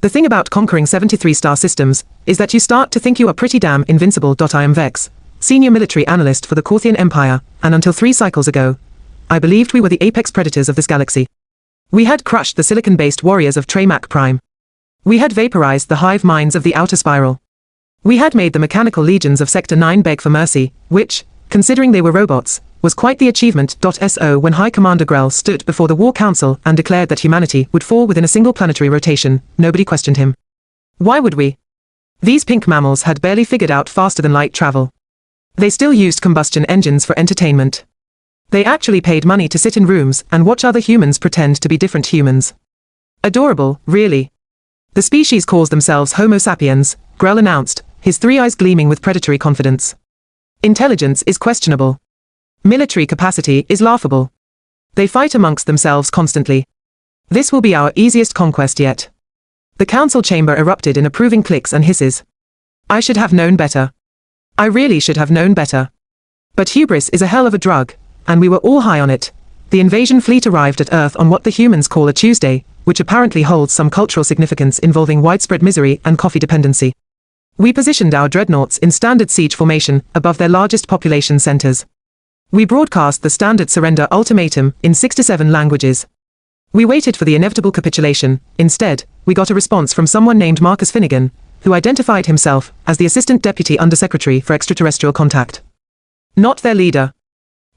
The thing about conquering 73-star systems is that you start to think you are pretty damn invincible. I am Vex, senior military analyst for the Korthian Empire, and until 3 cycles ago, I believed we were the apex predators of this galaxy. We had crushed the silicon-based warriors of Tremac Prime. We had vaporized the hive minds of the Outer Spiral. We had made the mechanical legions of Sector 9 beg for mercy, which, considering they were robots, was quite the achievement. So when High Commander Grell stood before the War Council and declared that humanity would fall within a single planetary rotation, nobody questioned him. Why would we? These pink mammals had barely figured out faster-than-light travel. They still used combustion engines for entertainment. They actually paid money to sit in rooms and watch other humans pretend to be different humans. Adorable, really. The species calls themselves Homo sapiens, Grell announced, his 3 eyes gleaming with predatory confidence. Intelligence is questionable. Military capacity is laughable. They fight amongst themselves constantly. This will be our easiest conquest yet. The council chamber erupted in approving clicks and hisses. I should have known better. I really should have known better. But hubris is a hell of a drug, and we were all high on it. The invasion fleet arrived at Earth on what the humans call a Tuesday, which apparently holds some cultural significance involving widespread misery and coffee dependency. We positioned our dreadnoughts in standard siege formation above their largest population centers. We broadcast the standard surrender ultimatum in 6 to 7 languages. We waited for the inevitable capitulation. Instead, we got a response from someone named Marcus Finnegan, who identified himself as the Assistant Deputy Undersecretary for Extraterrestrial Contact. Not their leader.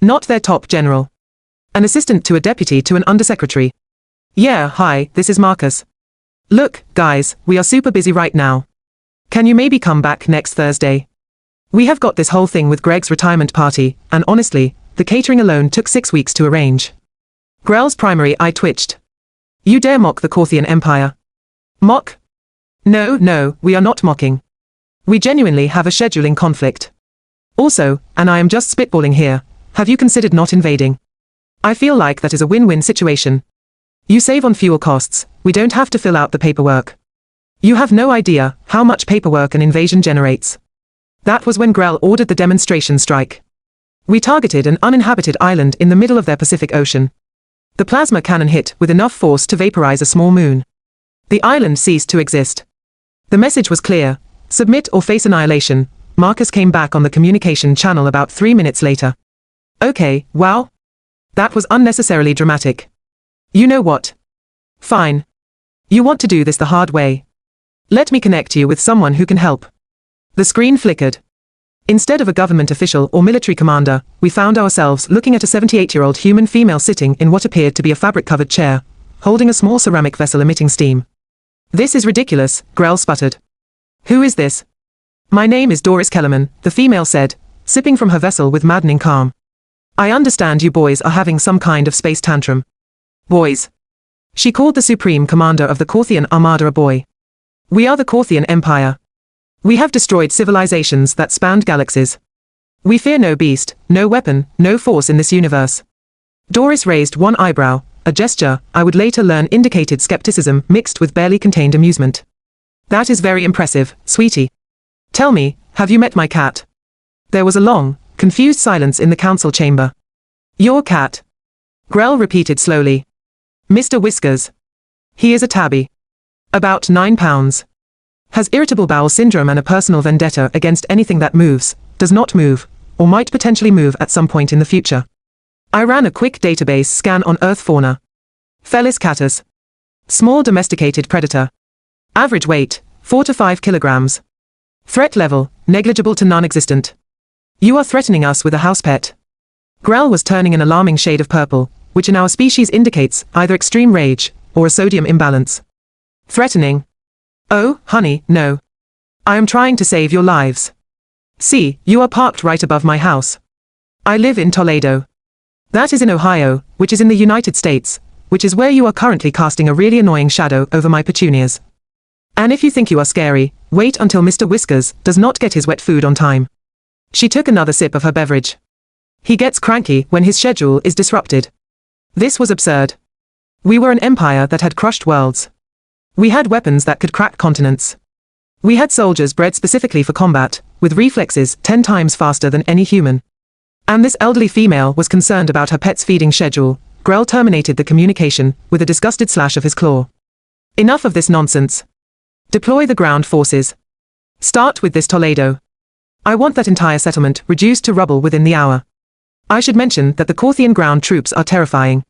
Not their top general. An assistant to a deputy to an undersecretary. Yeah, hi, this is Marcus. Look, guys, we are super busy right now. Can you maybe come back next Thursday? We have got this whole thing with Greg's retirement party, and honestly, the catering alone took 6 weeks to arrange. Grell's primary eye twitched. You dare mock the Korthian Empire? Mock? No, we are not mocking. We genuinely have a scheduling conflict. Also, and I am just spitballing here, have you considered not invading? I feel like that is a win-win situation. You save on fuel costs, we don't have to fill out the paperwork. You have no idea how much paperwork an invasion generates. That was when Grell ordered the demonstration strike. We targeted an uninhabited island in the middle of their Pacific Ocean. The plasma cannon hit with enough force to vaporize a small moon. The island ceased to exist. The message was clear: submit or face annihilation. Marcus came back on the communication channel about 3 minutes later. Okay, wow. That was unnecessarily dramatic. You know what? Fine. You want to do this the hard way. Let me connect you with someone who can help. The screen flickered. Instead of a government official or military commander, we found ourselves looking at a 78-year-old human female sitting in what appeared to be a fabric-covered chair, holding a small ceramic vessel emitting steam. This is ridiculous, Grell sputtered. Who is this? My name is Doris Kellerman, the female said, sipping from her vessel with maddening calm. I understand you boys are having some kind of space tantrum. Boys. She called the supreme commander of the Korthian Armada a boy. We are the Korthian Empire. We have destroyed civilizations that spanned galaxies. We fear no beast, no weapon, no force in this universe. Doris raised one eyebrow, a gesture I would later learn indicated skepticism mixed with barely contained amusement. That is very impressive, sweetie. Tell me, have you met my cat? There was a long, confused silence in the council chamber. Your cat? Grell repeated slowly. Mister Whiskers. He is a tabby. About 9 pounds. Has irritable bowel syndrome and a personal vendetta against anything that moves, does not move, or might potentially move at some point in the future. I ran a quick database scan on Earth fauna. Felis catus. Small domesticated predator. Average weight, 4 to 5 kilograms. Threat level, negligible to non-existent. You are threatening us with a house pet. Grell was turning an alarming shade of purple, which in our species indicates either extreme rage, or a sodium imbalance. Threatening? Oh, honey, no. I am trying to save your lives. See, you are parked right above my house. I live in Toledo. That is in Ohio, which is in the United States, which is where you are currently casting a really annoying shadow over my petunias. And if you think you are scary, wait until Mister Whiskers does not get his wet food on time. She took another sip of her beverage. He gets cranky when his schedule is disrupted. This was absurd. We were an empire that had crushed worlds. We had weapons that could crack continents. We had soldiers bred specifically for combat, with reflexes 10 times faster than any human. And this elderly female was concerned about her pet's feeding schedule. Grell terminated the communication with a disgusted slash of his claw. Enough of this nonsense. Deploy the ground forces. Start with this Toledo. I want that entire settlement reduced to rubble within the hour. I should mention that the Korthian ground troops are terrifying.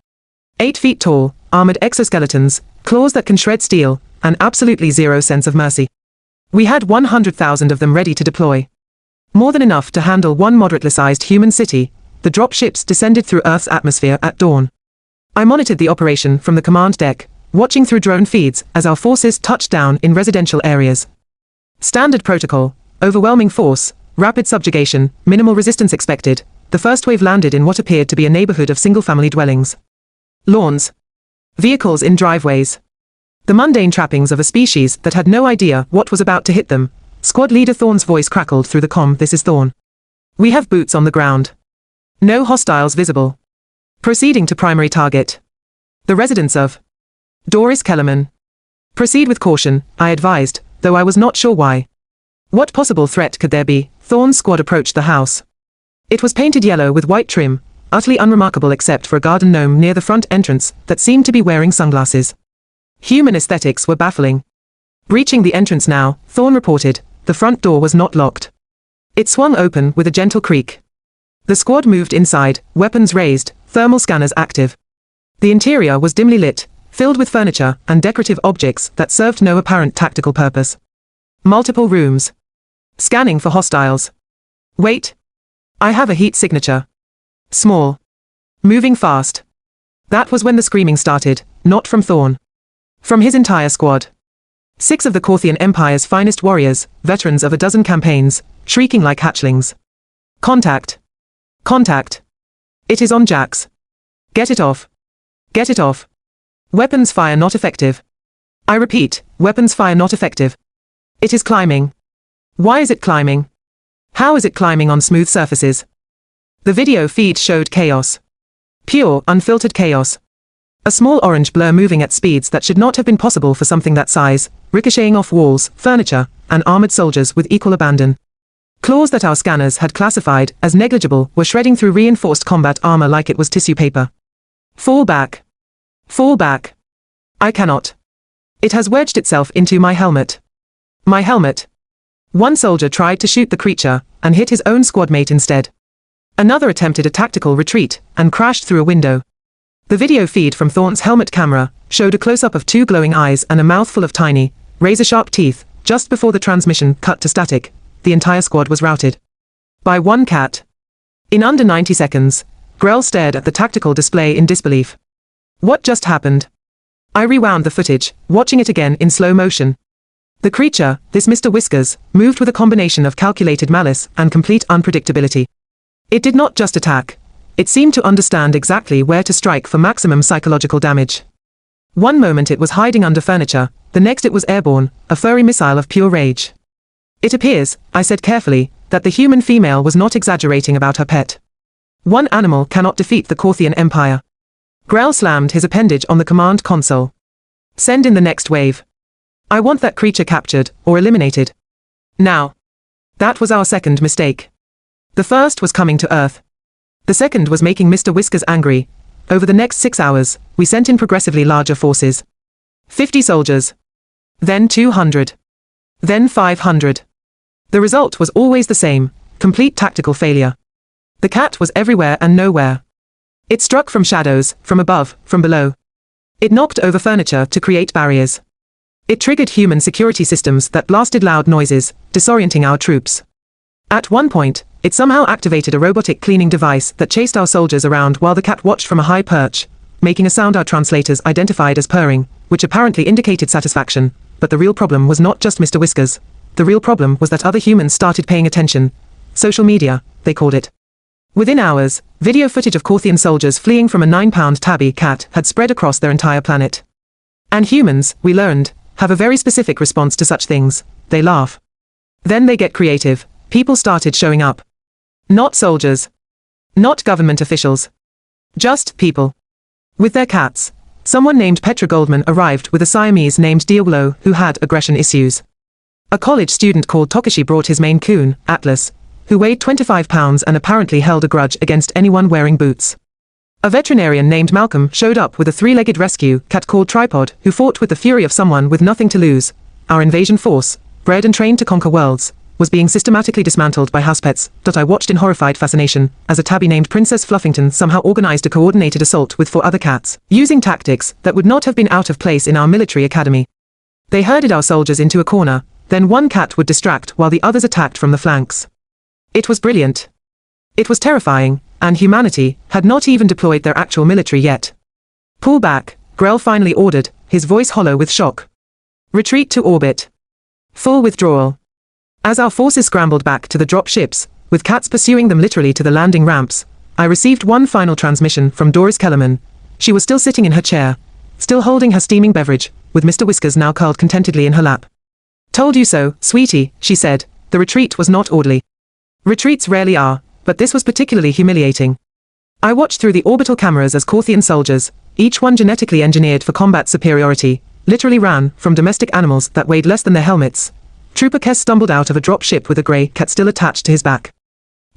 8 feet tall, armored exoskeletons, claws that can shred steel, and absolutely zero sense of mercy. We had 100,000 of them ready to deploy. More than enough to handle one moderately-sized human city. The drop ships descended through Earth's atmosphere at dawn. I monitored the operation from the command deck, watching through drone feeds as our forces touched down in residential areas. Standard protocol, overwhelming force, rapid subjugation, minimal resistance expected. The first wave landed in what appeared to be a neighborhood of single-family dwellings. Lawns. Vehicles in driveways. The mundane trappings of a species that had no idea what was about to hit them. Squad leader Thorn's voice crackled through the comm. This is Thorn. We have boots on the ground. No hostiles visible. Proceeding to primary target. The residence of Doris Kellerman. Proceed with caution, I advised, though I was not sure why. What possible threat could there be? Thorn's squad approached the house. It was painted yellow with white trim, utterly unremarkable except for a garden gnome near the front entrance that seemed to be wearing sunglasses. Human aesthetics were baffling. Breaching the entrance now, Thorn reported, the front door was not locked. It swung open with a gentle creak. The squad moved inside, weapons raised, thermal scanners active. The interior was dimly lit, filled with furniture and decorative objects that served no apparent tactical purpose. Multiple rooms. Scanning for hostiles. Wait. I have a heat signature. Small. Moving fast. That was when the screaming started, not from Thorn. From his entire squad. 6 of the Korthian Empire's finest warriors, veterans of a dozen campaigns, shrieking like hatchlings. Contact. Contact. It is on Jax. Get it off. Get it off. Weapons fire not effective. I repeat, weapons fire not effective. It is climbing. Why is it climbing? How is it climbing on smooth surfaces? The video feed showed chaos. Pure, unfiltered chaos. A small orange blur moving at speeds that should not have been possible for something that size, ricocheting off walls, furniture, and armored soldiers with equal abandon. Claws that our scanners had classified as negligible were shredding through reinforced combat armor like it was tissue paper. Fall back. Fall back. I cannot. It has wedged itself into my helmet. My helmet. One soldier tried to shoot the creature, and hit his own squad mate instead. Another attempted a tactical retreat, and crashed through a window. The video feed from Thorn's helmet camera showed a close-up of 2 glowing eyes and a mouthful of tiny, razor-sharp teeth. Just before the transmission cut to static, the entire squad was routed. By one cat. In under 90 seconds, Grell stared at the tactical display in disbelief. What just happened? I rewound the footage, watching it again in slow motion. The creature, this Mister Whiskers, moved with a combination of calculated malice and complete unpredictability. It did not just attack. It seemed to understand exactly where to strike for maximum psychological damage. One moment it was hiding under furniture, the next it was airborne, a furry missile of pure rage. It appears, I said carefully, that the human female was not exaggerating about her pet. One animal cannot defeat the Korthian Empire. Grell slammed his appendage on the command console. Send in the next wave. I want that creature captured, or eliminated. Now. That was our second mistake. The first was coming to Earth. The second was making Mr. Whiskers angry. Over the next 6 hours, we sent in progressively larger forces. 50 soldiers. Then 200. Then 500. The result was always the same, complete tactical failure. The cat was everywhere and nowhere. It struck from shadows, from above, from below. It knocked over furniture to create barriers. It triggered human security systems that blasted loud noises, disorienting our troops. At one point, it somehow activated a robotic cleaning device that chased our soldiers around while the cat watched from a high perch, making a sound our translators identified as purring, which apparently indicated satisfaction. But the real problem was not just Mr. Whiskers. The real problem was that other humans started paying attention. Social media, they called it. Within hours, video footage of Korthian soldiers fleeing from a 9-pound tabby cat had spread across their entire planet. And humans, we learned, have a very specific response to such things. They laugh. Then they get creative. People started showing up. Not soldiers. Not government officials. Just people. With their cats. Someone named Petra Goldman arrived with a Siamese named Dioglo who had aggression issues. A college student called Tokishi brought his Maine Coon, Atlas, who weighed 25 pounds and apparently held a grudge against anyone wearing boots. A veterinarian named Malcolm showed up with a 3-legged rescue cat called Tripod who fought with the fury of someone with nothing to lose, our invasion force, bred and trained to conquer worlds, was being systematically dismantled by housepets. I watched in horrified fascination as a tabby named Princess Fluffington somehow organized a coordinated assault with 4 other cats, using tactics that would not have been out of place in our military academy. They herded our soldiers into a corner, then one cat would distract while the others attacked from the flanks. It was brilliant. It was terrifying, and humanity had not even deployed their actual military yet. Pull back, Grell finally ordered, his voice hollow with shock. Retreat to orbit. Full withdrawal. As our forces scrambled back to the drop ships, with cats pursuing them literally to the landing ramps, I received one final transmission from Doris Kellerman. She was still sitting in her chair, still holding her steaming beverage, with Mr. Whiskers now curled contentedly in her lap. Told you so, sweetie, she said. The retreat was not orderly. Retreats rarely are, but this was particularly humiliating. I watched through the orbital cameras as Korthian soldiers, each one genetically engineered for combat superiority, literally ran from domestic animals that weighed less than their helmets. Trooper Kess stumbled out of a drop ship with a grey cat still attached to his back.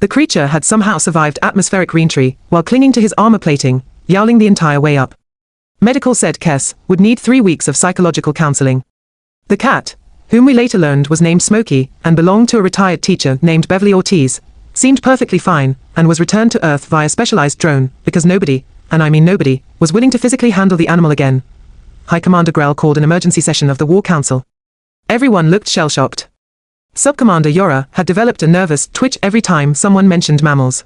The creature had somehow survived atmospheric reentry while clinging to his armor plating, yowling the entire way up. Medical said Kess would need 3 weeks of psychological counseling. The cat, whom we later learned was named Smokey and belonged to a retired teacher named Beverly Ortiz, seemed perfectly fine and was returned to Earth via specialized drone because nobody, and I mean nobody, was willing to physically handle the animal again. High Commander Grell called an emergency session of the War Council. Everyone looked shell-shocked. Subcommander Yora had developed a nervous twitch every time someone mentioned mammals.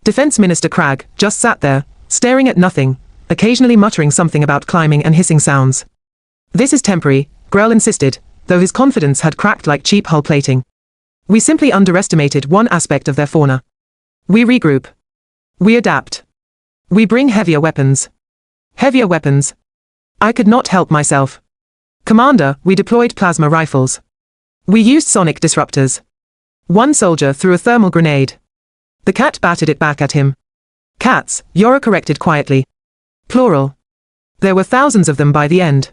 Defense Minister Cragg just sat there, staring at nothing, occasionally muttering something about climbing and hissing sounds. This is temporary, Grell insisted, though his confidence had cracked like cheap hull plating. We simply underestimated one aspect of their fauna. We regroup. We adapt. We bring heavier weapons. Heavier weapons. I could not help myself. Commander, we deployed plasma rifles. We used sonic disruptors. One soldier threw a thermal grenade. The cat batted it back at him. Cats, Yora corrected quietly. Plural. There were thousands of them by the end.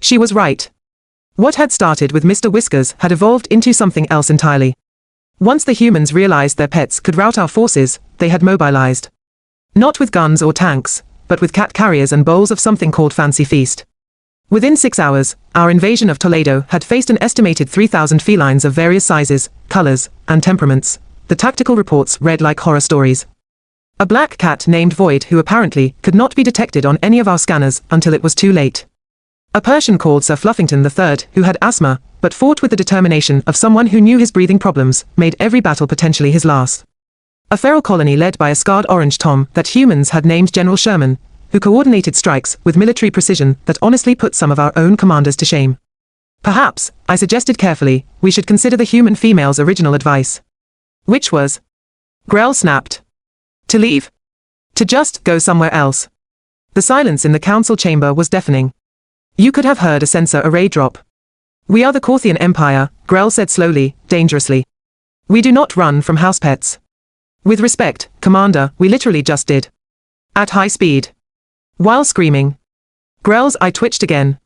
She was right. What had started with Mr. Whiskers had evolved into something else entirely. Once the humans realized their pets could rout our forces, they had mobilized. Not with guns or tanks, but with cat carriers and bowls of something called Fancy Feast. Within 6 hours, our invasion of Toledo had faced an estimated 3,000 felines of various sizes, colors, and temperaments. The tactical reports read like horror stories. A black cat named Void who apparently could not be detected on any of our scanners until it was too late. A Persian called Sir Fluffington III who had asthma, but fought with the determination of someone who knew his breathing problems, made every battle potentially his last. A feral colony led by a scarred orange Tom that humans had named General Sherman, who coordinated strikes with military precision that honestly put some of our own commanders to shame. Perhaps, I suggested carefully, we should consider the human female's original advice. Which was? Grell snapped. To leave. To just go somewhere else. The silence in the council chamber was deafening. You could have heard a sensor array drop. We are the Korthian Empire, Grell said slowly, dangerously. We do not run from house pets. With respect, Commander, we literally just did. At high speed. While screaming. Grell's eye twitched again.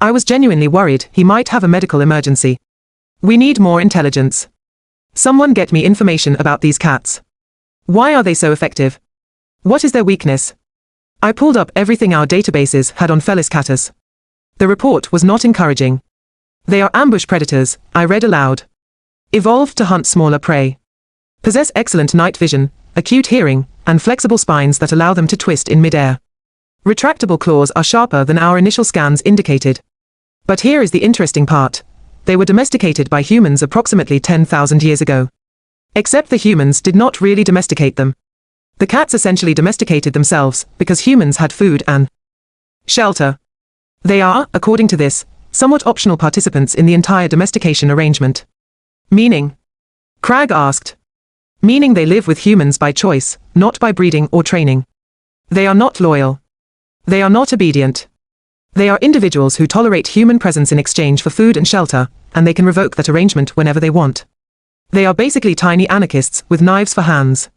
I was genuinely worried he might have a medical emergency. We need more intelligence. Someone get me information about these cats. Why are they so effective? What is their weakness? I pulled up everything our databases had on Felis catus. The report was not encouraging. They are ambush predators, I read aloud. Evolved to hunt smaller prey. Possess excellent night vision, acute hearing, and flexible spines that allow them to twist in midair. Retractable claws are sharper than our initial scans indicated. But here is the interesting part. They were domesticated by humans approximately 10,000 years ago. Except the humans did not really domesticate them. The cats essentially domesticated themselves because humans had food and shelter. They are, according to this, somewhat optional participants in the entire domestication arrangement. Meaning? Cragg asked. Meaning they live with humans by choice, not by breeding or training. They are not loyal. They are not obedient. They are individuals who tolerate human presence in exchange for food and shelter, and they can revoke that arrangement whenever they want. They are basically tiny anarchists with knives for hands.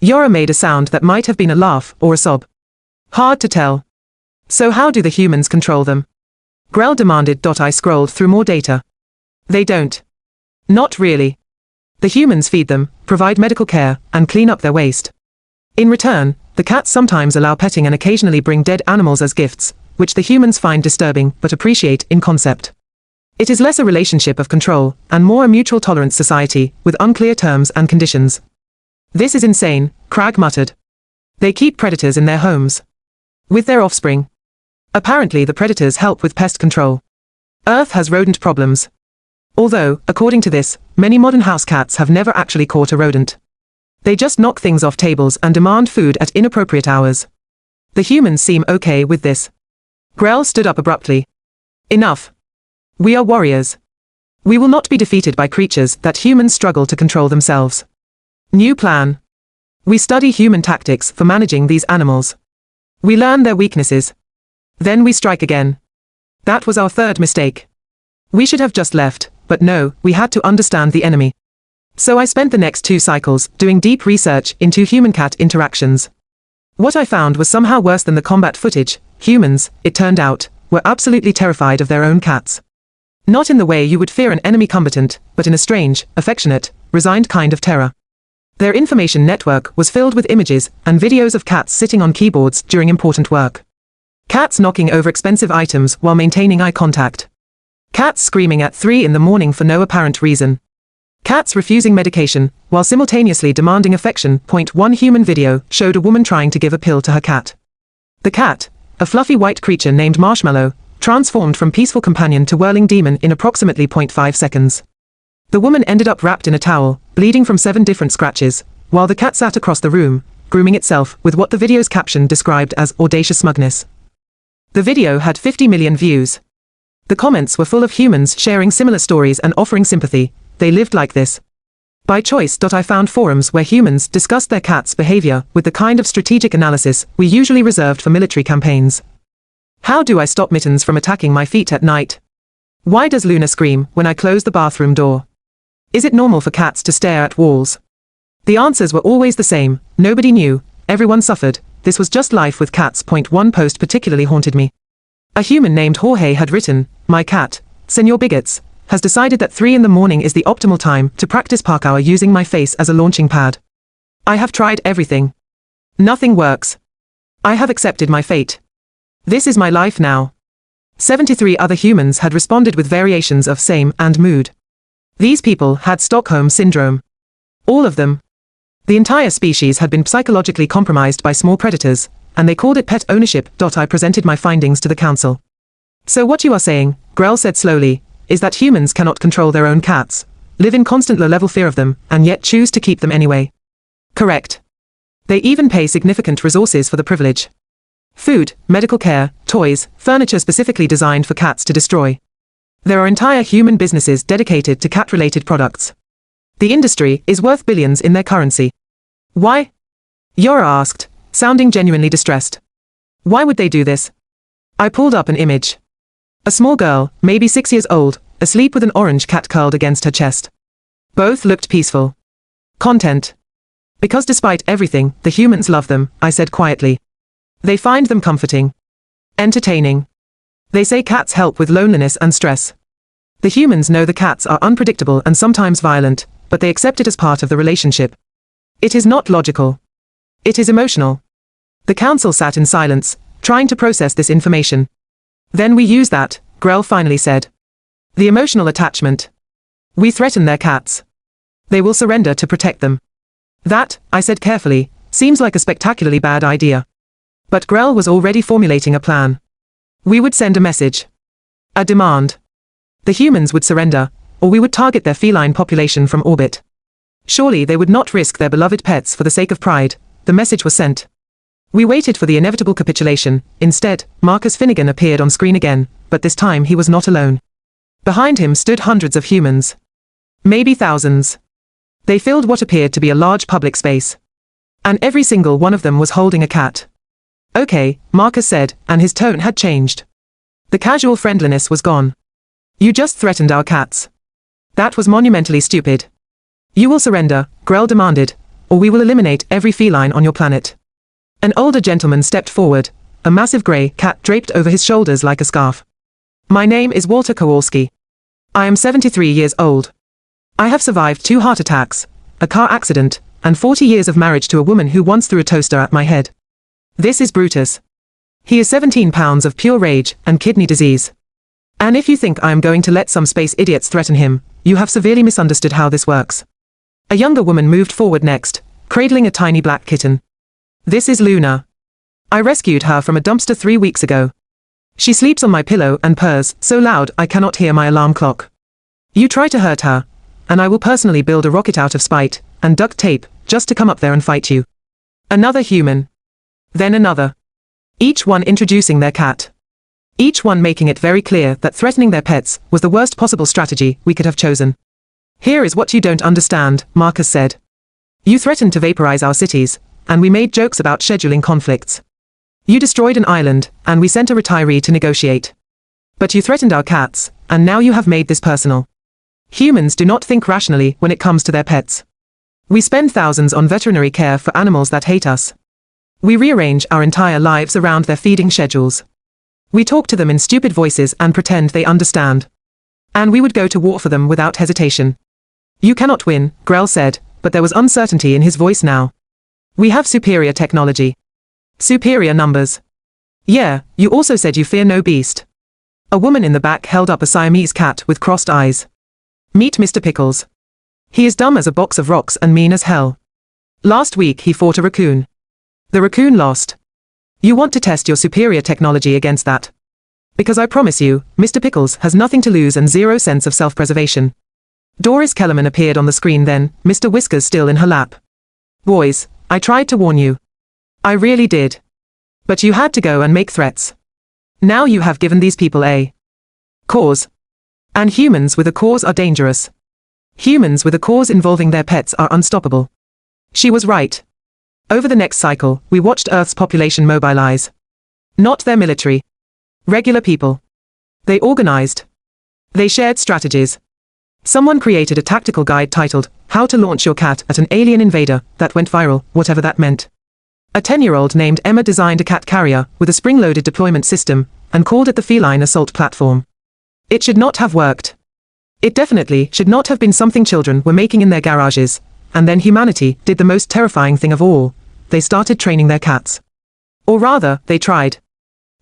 Yora made a sound that might have been a laugh or a sob. Hard to tell. So how do the humans control them? Grell demanded. I scrolled through more data. They don't. Not really. The humans feed them, provide medical care, and clean up their waste. In return, the cats sometimes allow petting and occasionally bring dead animals as gifts, which the humans find disturbing but appreciate in concept. It is less a relationship of control, and more a mutual tolerance society, with unclear terms and conditions. This is insane, Crag muttered. They keep predators in their homes. With their offspring. Apparently the predators help with pest control. Earth has rodent problems. Although, according to this, many modern house cats have never actually caught a rodent. They just knock things off tables and demand food at inappropriate hours. The humans seem okay with this. Grell stood up abruptly. Enough. We are warriors. We will not be defeated by creatures that humans struggle to control themselves. New plan. We study human tactics for managing these animals. We learn their weaknesses. Then we strike again. That was our third mistake. We should have just left, but no, we had to understand the enemy. So I spent the next 2 cycles doing deep research into human-cat interactions. What I found was somehow worse than the combat footage. Humans, it turned out, were absolutely terrified of their own cats. Not in the way you would fear an enemy combatant, but in a strange, affectionate, resigned kind of terror. Their information network was filled with images and videos of cats sitting on keyboards during important work. Cats knocking over expensive items while maintaining eye contact. Cats screaming at 3 in the morning for no apparent reason. Cats refusing medication while simultaneously demanding affection. One human video showed a woman trying to give a pill to her cat. The cat, a fluffy white creature named Marshmallow, transformed from peaceful companion to whirling demon in approximately 0.5 seconds. The woman ended up wrapped in a towel, bleeding from 7 different scratches, while the cat sat across the room, grooming itself with what the video's caption described as audacious smugness. The video had 50 million views. The comments were full of humans sharing similar stories and offering sympathy. They lived like this. By choice. I found forums where humans discussed their cat's behavior with the kind of strategic analysis we usually reserved for military campaigns. How do I stop mittens from attacking my feet at night? Why does Luna scream when I close the bathroom door? Is it normal for cats to stare at walls? The answers were always the same. Nobody knew. Everyone suffered. This was just life with cats. One post particularly haunted me. A human named Jorge had written, "My cat, Senor Bigots, has decided that 3 in the morning is the optimal time to practice parkour using my face as a launching pad. I have tried everything. Nothing works. I have accepted my fate. This is my life now." 73 other humans had responded with variations of same and mood. These people had Stockholm Syndrome. All of them. The entire species had been psychologically compromised by small predators, and they called it pet ownership. I presented my findings to the council. So what you are saying, Grell said slowly, is that humans cannot control their own cats, live in constant low-level fear of them, and yet choose to keep them anyway. Correct. They even pay significant resources for the privilege. Food, medical care, toys, furniture specifically designed for cats to destroy. There are entire human businesses dedicated to cat-related products. The industry is worth billions in their currency. Why? Yora asked, sounding genuinely distressed. Why would they do this? I pulled up an image. A small girl, maybe 6 years old, asleep with an orange cat curled against her chest. Both looked peaceful. Content. Because despite everything, the humans love them, I said quietly. They find them comforting. Entertaining. They say cats help with loneliness and stress. The humans know the cats are unpredictable and sometimes violent, but they accept it as part of the relationship. It is not logical. It is emotional. The council sat in silence, trying to process this information. Then we use that, Grell finally said. The emotional attachment. We threaten their cats. They will surrender to protect them. That, I said carefully, seems like a spectacularly bad idea. But Grell was already formulating a plan. We would send a message. A demand. The humans would surrender, or we would target their feline population from orbit. Surely they would not risk their beloved pets for the sake of pride. The message was sent. We waited for the inevitable capitulation. Instead, Marcus Finnegan appeared on screen again, but this time he was not alone. Behind him stood hundreds of humans. Maybe thousands. They filled what appeared to be a large public space. And every single one of them was holding a cat. Okay, Marcus said, and his tone had changed. The casual friendliness was gone. You just threatened our cats. That was monumentally stupid. You will surrender, Grell demanded, or we will eliminate every feline on your planet. An older gentleman stepped forward, a massive grey cat draped over his shoulders like a scarf. My name is Walter Kowalski. I am 73 years old. I have survived 2 heart attacks, a car accident, and 40 years of marriage to a woman who once threw a toaster at my head. This is Brutus. He is 17 pounds of pure rage and kidney disease. And if you think I am going to let some space idiots threaten him, you have severely misunderstood how this works. A younger woman moved forward next, cradling a tiny black kitten. This is Luna. I rescued her from a dumpster 3 weeks ago. She sleeps on my pillow and purrs so loud I cannot hear my alarm clock. You try to hurt her, and I will personally build a rocket out of spite and duct tape just to come up there and fight you. Another human. Then another. Each one introducing their cat. Each one making it very clear that threatening their pets was the worst possible strategy we could have chosen. Here is what you don't understand, Marcus said. You threatened to vaporize our cities, and we made jokes about scheduling conflicts. You destroyed an island, and we sent a retiree to negotiate. But you threatened our cats, and now you have made this personal. Humans do not think rationally when it comes to their pets. We spend thousands on veterinary care for animals that hate us. We rearrange our entire lives around their feeding schedules. We talk to them in stupid voices and pretend they understand. And we would go to war for them without hesitation. You cannot win, Grell said, but there was uncertainty in his voice now. We have superior technology. Superior numbers. Yeah, you also said you fear no beast. A woman in the back held up a Siamese cat with crossed eyes. Meet Mr. Pickles. He is dumb as a box of rocks and mean as hell. Last week he fought a raccoon. The raccoon lost. You want to test your superior technology against that. Because I promise you, Mr. Pickles has nothing to lose and zero sense of self-preservation. Doris Kellerman appeared on the screen then, Mr. Whiskers still in her lap. Boys, I tried to warn you. I really did. But you had to go and make threats. Now you have given these people a cause. And humans with a cause are dangerous. Humans with a cause involving their pets are unstoppable. She was right. Over the next cycle, we watched Earth's population mobilize. Not their military. Regular people. They organized. They shared strategies. Someone created a tactical guide titled, How to Launch Your Cat at an Alien Invader, that went viral, whatever that meant. A 10-year-old named Emma designed a cat carrier with a spring-loaded deployment system and called it the Feline Assault Platform. It should not have worked. It definitely should not have been something children were making in their garages, and then humanity did the most terrifying thing of all. They started training their cats. Or rather, they tried.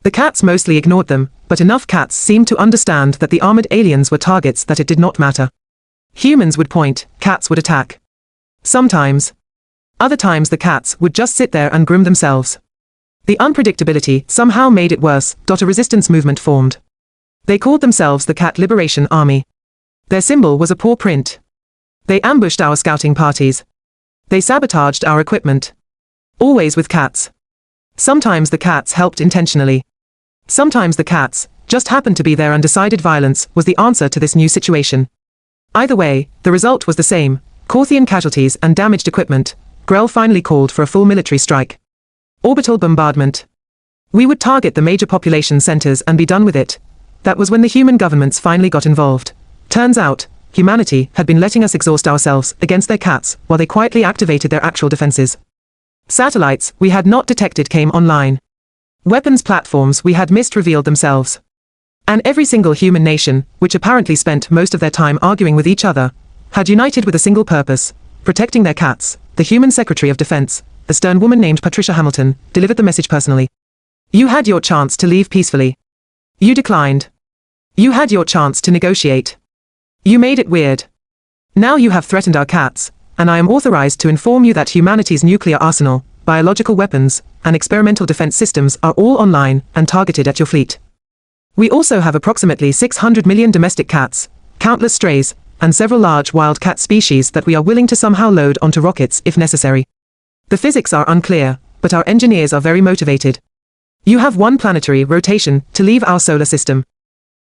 The cats mostly ignored them, but enough cats seemed to understand that the armored aliens were targets that it did not matter. Humans would point, cats would attack. Sometimes. Other times the cats would just sit there and groom themselves. The unpredictability somehow made it worse. A resistance movement formed. They called themselves the Cat Liberation Army. Their symbol was a paw print. They ambushed our scouting parties. They sabotaged our equipment. Always with cats. Sometimes the cats helped intentionally. Sometimes the cats just happened to be there, and decided violence was the answer to this new situation. Either way, the result was the same: Korthian casualties and damaged equipment. Grell finally called for a full military strike. Orbital bombardment. We would target the major population centers and be done with it. That was when the human governments finally got involved. Turns out, humanity had been letting us exhaust ourselves against their cats while they quietly activated their actual defenses. Satellites we had not detected came online. Weapons platforms we had missed revealed themselves. And every single human nation, which apparently spent most of their time arguing with each other, had united with a single purpose: protecting their cats. The human Secretary of Defense, a stern woman named Patricia Hamilton, delivered the message personally. You had your chance to leave peacefully. You declined. You had your chance to negotiate. You made it weird. Now you have threatened our cats, and I am authorized to inform you that humanity's nuclear arsenal, biological weapons, and experimental defense systems are all online and targeted at your fleet. We also have approximately 600 million domestic cats, countless strays, and several large wild cat species that we are willing to somehow load onto rockets if necessary. The physics are unclear, but our engineers are very motivated. You have one planetary rotation to leave our solar system.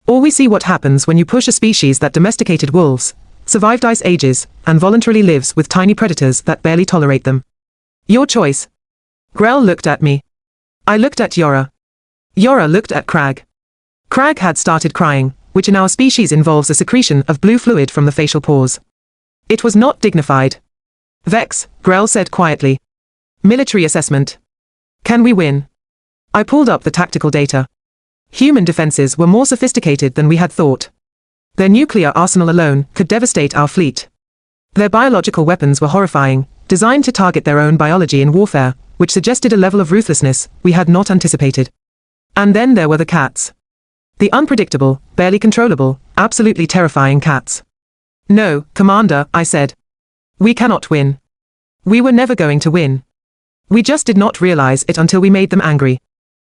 Or we see what happens when you push a species that domesticated wolves, survived ice ages, and voluntarily lives with tiny predators that barely tolerate them. Your choice. Grell looked at me. I looked at Yora. Yora looked at Crag. Crag had started crying, which in our species involves a secretion of blue fluid from the facial pores. It was not dignified. Vex, Grell said quietly. Military assessment. Can we win? I pulled up the tactical data. Human defenses were more sophisticated than we had thought. Their nuclear arsenal alone could devastate our fleet. Their biological weapons were horrifying, designed to target their own biology in warfare, which suggested a level of ruthlessness we had not anticipated. And then there were the cats. The unpredictable, barely controllable, absolutely terrifying cats. No, Commander, I said. We cannot win. We were never going to win. We just did not realize it until we made them angry.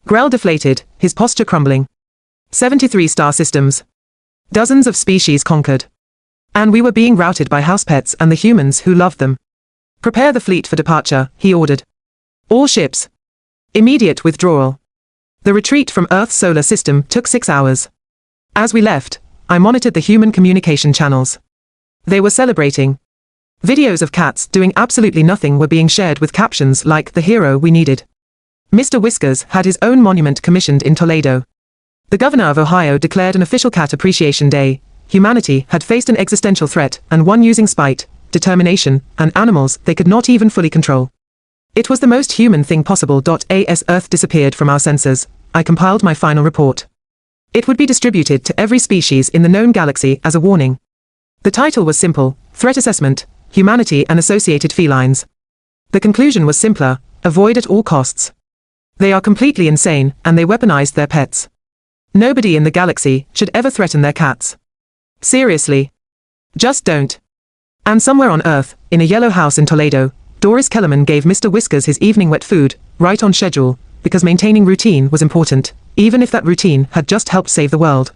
Grell deflated, his posture crumbling. 73 star systems. Dozens of species conquered. And we were being routed by house pets and the humans who loved them. Prepare the fleet for departure, he ordered. All ships. Immediate withdrawal. The retreat from Earth's solar system took 6 hours. As we left, I monitored the human communication channels. They were celebrating. Videos of cats doing absolutely nothing were being shared with captions like "the hero we needed." Mister Whiskers had his own monument commissioned in Toledo. The governor of Ohio declared an official Cat Appreciation Day. Humanity had faced an existential threat, and one using spite, determination, and animals they could not even fully control. It was the most human thing possible. As Earth disappeared from our sensors, I compiled my final report. It would be distributed to every species in the known galaxy as a warning. The title was simple: Threat Assessment, Humanity and Associated Felines. The conclusion was simpler: avoid at all costs. They are completely insane, and they weaponized their pets. Nobody in the galaxy should ever threaten their cats. Seriously. Just don't. And somewhere on Earth, in a yellow house in Toledo, Doris Kellerman gave Mr. Whiskers his evening wet food, right on schedule, because maintaining routine was important, even if that routine had just helped save the world.